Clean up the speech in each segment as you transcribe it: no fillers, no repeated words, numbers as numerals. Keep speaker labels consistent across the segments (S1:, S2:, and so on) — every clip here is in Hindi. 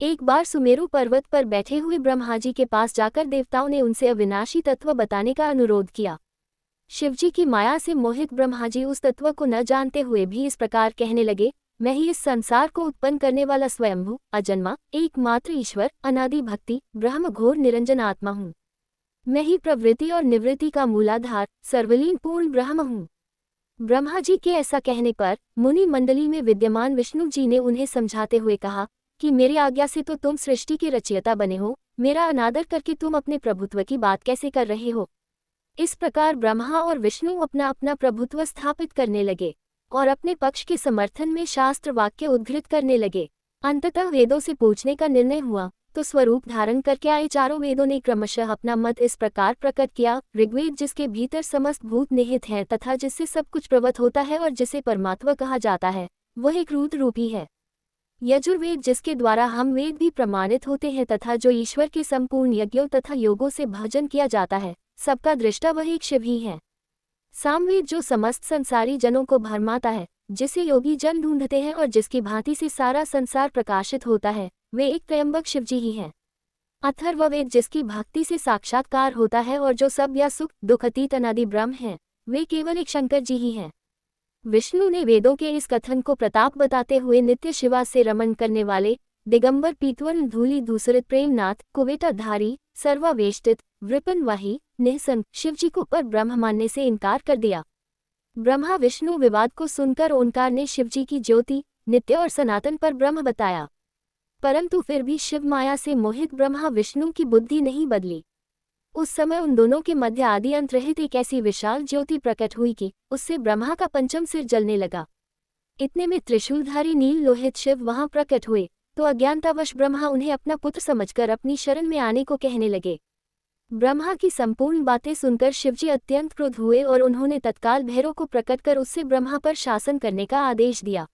S1: एक बार सुमेरु पर्वत पर बैठे हुए ब्रह्मा जी के पास जाकर देवताओं ने उनसे अविनाशी तत्व बताने का अनुरोध किया। शिवजी की माया से मोहित ब्रह्मा जी उस तत्व को न जानते हुए भी इस प्रकार कहने लगे, मैं ही इस संसार को उत्पन्न करने वाला स्वयंभू, अजन्मा, एकमात्र ईश्वर, अनादि भक्ति, ब्रह्म घोर निरंजन आत्मा हूँ। मैं ही प्रवृत्ति और निवृत्ति का मूलाधार, सर्वलीन पूर्ण ब्रह्म हूँ। ब्रह्मा जी के ऐसा कहने पर मुनि मंडली में विद्यमान विष्णु जी ने उन्हें समझाते हुए कहा कि मेरी आज्ञा से तो तुम सृष्टि के रचयिता बने हो, मेरा अनादर करके तुम अपने प्रभुत्व की बात कैसे कर रहे हो। इस प्रकार ब्रह्मा और विष्णु अपना अपना प्रभुत्व स्थापित करने लगे और अपने पक्ष के समर्थन में शास्त्र वाक्य उद्धृत करने लगे। अंततः वेदों से पूछने का निर्णय हुआ तो स्वरूप धारण करके आए चारों वेदों ने क्रमशः अपना मत इस प्रकार प्रकट किया। ऋग्वेद जिसके भीतर समस्त भूत निहित हैं तथा जिससे सब कुछ प्रवत होता है और जिसे परमात्मा कहा जाता है, वह एक रूद्र रूपी है। यजुर्वेद जिसके द्वारा हम वेद भी प्रमाणित होते हैं तथा जो ईश्वर के संपूर्ण यज्ञों तथा योगों से भजन किया जाता है, सबका दृष्टा वह एक शिव ही है। सामवेद जो समस्त संसारी जनों को भरमाता है, जिसे योगी जन ढूंढते हैं और जिसकी भांति से सारा संसार प्रकाशित होता है, वे एक त्रयंबक शिवजी ही हैं। अथर्ववेद जिसकी भक्ति से साक्षात्कार होता है और जो सब या सुख दुख अतीत अनादि ब्रह्म हैं, वे केवल एक शंकर जी ही हैं। विष्णु ने वेदों के इस कथन को प्रताप बताते हुए नित्य शिवा से रमन करने वाले दिगंबर पीतवर्ण धूलि दूसरित प्रेमनाथ कुवेटाधारी सर्वावेष्टित वृपनवाही निःसंग शिवजी को पर ब्रह्म मानने से इनकार कर दिया। ब्रह्मा विष्णु विवाद को सुनकर ओंकार ने शिवजी की ज्योति नित्य और सनातन पर ब्रह्म बताया, परंतु फिर भी शिव माया से मोहित ब्रह्मा विष्णु की बुद्धि नहीं बदली। उस समय उन दोनों के मध्य आदि अंत रहित एक ऐसी विशाल ज्योति प्रकट हुई कि उससे ब्रह्मा का पंचम सिर जलने लगा। इतने में त्रिशूलधारी नील लोहित शिव वहां प्रकट हुए तो अज्ञानतावश ब्रह्मा उन्हें अपना पुत्र समझकर अपनी शरण में आने को कहने लगे। ब्रह्मा की संपूर्ण बातें सुनकर शिवजी अत्यंत क्रुद्ध हुए और उन्होंने तत्काल भैरव को प्रकट कर उससे ब्रह्मा पर शासन करने का आदेश दिया।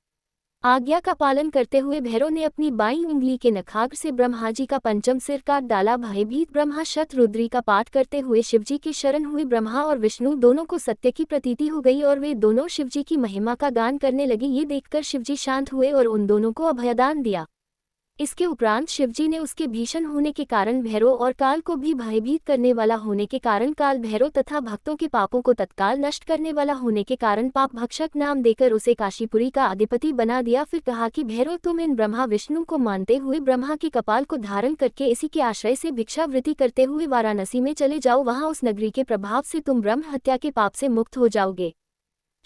S1: आज्ञा का पालन करते हुए भैरव ने अपनी बाईं उंगली के नखाग्र से ब्रह्मा जी का पंचम सिर काट डाला। भयभीत ब्रह्मा शतरुद्री का पाठ करते हुए शिवजी की शरण हुए। ब्रह्मा और विष्णु दोनों को सत्य की प्रतीति हो गई और वे दोनों शिवजी की महिमा का गान करने लगे। ये देखकर शिवजी शांत हुए और उन दोनों को अभयदान दिया। इसके उपरांत शिवजी ने उसके भीषण होने के कारण भैरव और काल को भी भयभीत करने वाला होने के कारण काल भैरव तथा भक्तों के पापों को तत्काल नष्ट करने वाला होने के कारण पाप भक्षक नाम देकर उसे काशीपुरी का अधिपति बना दिया। फिर कहा कि भैरव तुम इन ब्रह्मा विष्णु को मानते हुए ब्रह्मा के कपाल को धारण करके इसी के आश्रय से भिक्षावृत्ति करते हुए वाराणसी में चले जाओ, वहां उस नगरी के प्रभाव से तुम ब्रह्म हत्या के पाप से मुक्त हो जाओगे।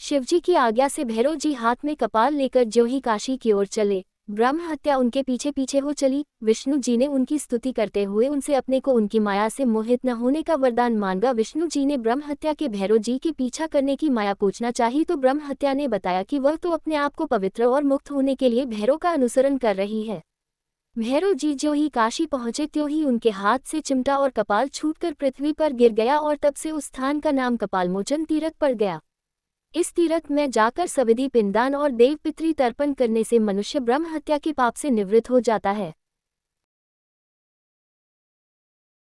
S1: शिवजी की आज्ञा से भैरव जी हाथ में कपाल लेकर ज्यों ही काशी की ओर चले, ब्रह्म हत्या उनके पीछे पीछे हो चली। विष्णु जी ने उनकी स्तुति करते हुए उनसे अपने को उनकी माया से मोहित न होने का वरदान मांगा। विष्णु जी ने ब्रह्म हत्या के भैरव जी के पीछा करने की माया पूछना चाही तो ब्रह्म हत्या ने बताया कि वह तो अपने आप को पवित्र और मुक्त होने के लिए भैरव का अनुसरण कर रही है। भैरव जी ज्यों ही काशी पहुंचे त्यों ही उनके हाथ से चिमटा और कपाल छूटकर पृथ्वी पर गिर गया और तब से उस स्थान का नाम कपालमोचन तीर्थ पड़ गया। इस तीर्थ में जाकर सविधि पिंडदान और देव पितृ तर्पण करने से मनुष्य ब्रह्म हत्या के पाप से निवृत्त हो जाता है।